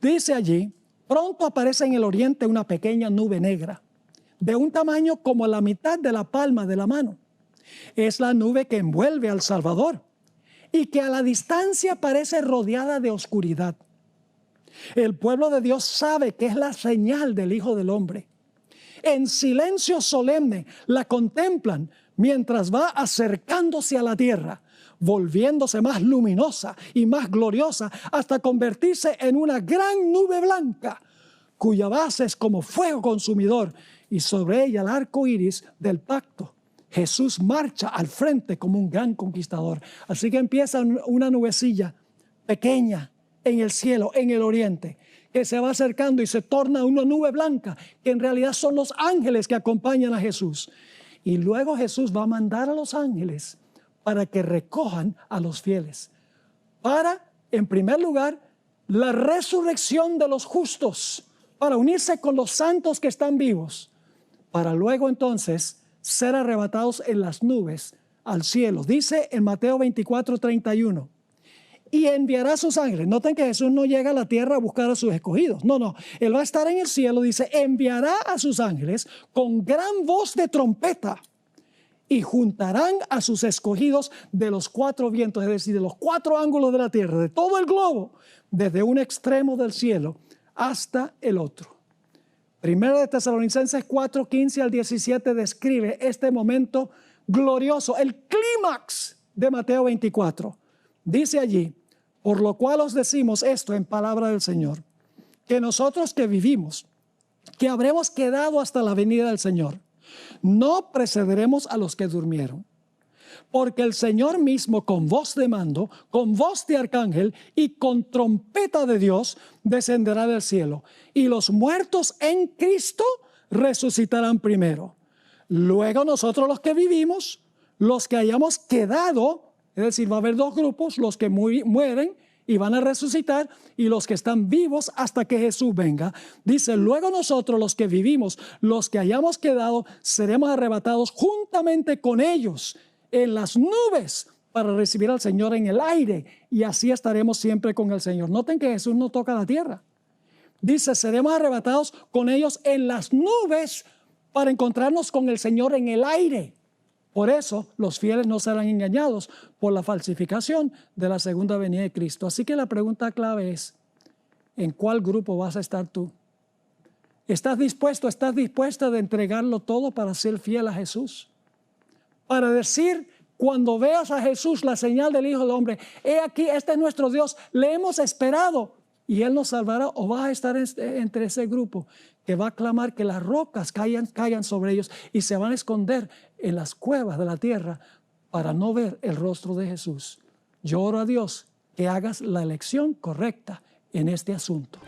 Speaker 1: Dice allí, pronto aparece en el oriente una pequeña nube negra, de un tamaño como la mitad de la palma de la mano. Es la nube que envuelve al Salvador y que a la distancia parece rodeada de oscuridad. El pueblo de Dios sabe que es la señal del Hijo del Hombre. En silencio solemne la contemplan mientras va acercándose a la tierra, volviéndose más luminosa y más gloriosa hasta convertirse en una gran nube blanca, cuya base es como fuego consumidor y sobre ella el arco iris del pacto. Jesús marcha al frente como un gran conquistador. Así que empieza una nubecilla pequeña en el cielo, en el oriente, que se va acercando y se torna una nube blanca, que en realidad son los ángeles que acompañan a Jesús. Y luego Jesús va a mandar a los ángeles para que recojan a los fieles. Para, en primer lugar, la resurrección de los justos, para unirse con los santos que están vivos, para luego entonces ser arrebatados en las nubes al cielo. Dice en Mateo 24:31, y enviará a sus ángeles. Noten que Jesús no llega a la tierra a buscar a sus escogidos. No. Él va a estar en el cielo, dice, enviará a sus ángeles con gran voz de trompeta y juntarán a sus escogidos de los cuatro vientos, es decir, de los cuatro ángulos de la tierra, de todo el globo, desde un extremo del cielo hasta el otro. Primera de Tesalonicenses 4:15 al 17 describe este momento glorioso, el clímax de Mateo 24. Dice allí, por lo cual os decimos esto en palabra del Señor, que nosotros que vivimos, que habremos quedado hasta la venida del Señor, no precederemos a los que durmieron. Porque el Señor mismo con voz de mando, con voz de arcángel y con trompeta de Dios descenderá del cielo. Y los muertos en Cristo resucitarán primero. Luego nosotros los que vivimos, los que hayamos quedado, es decir, va a haber dos grupos, los que mueren y van a resucitar y los que están vivos hasta que Jesús venga. Dice, luego nosotros los que vivimos, los que hayamos quedado, seremos arrebatados juntamente con ellos en las nubes para recibir al Señor en el aire y así estaremos siempre con el Señor. Noten que Jesús no toca la tierra. Dice, seremos arrebatados con ellos en las nubes para encontrarnos con el Señor en el aire. Por eso los fieles no serán engañados por la falsificación de la segunda venida de Cristo. Así que la pregunta clave es, ¿en cuál grupo vas a estar tú? ¿Estás dispuesto, estás dispuesta de entregarlo todo para ser fiel a Jesús? Para decir, cuando veas a Jesús, la señal del Hijo del Hombre, he aquí, este es nuestro Dios, le hemos esperado y Él nos salvará. O vas a estar entre ese grupo que va a clamar que las rocas caigan sobre ellos y se van a esconder en las cuevas de la tierra para no ver el rostro de Jesús. Yo oro a Dios que hagas la elección correcta en este asunto.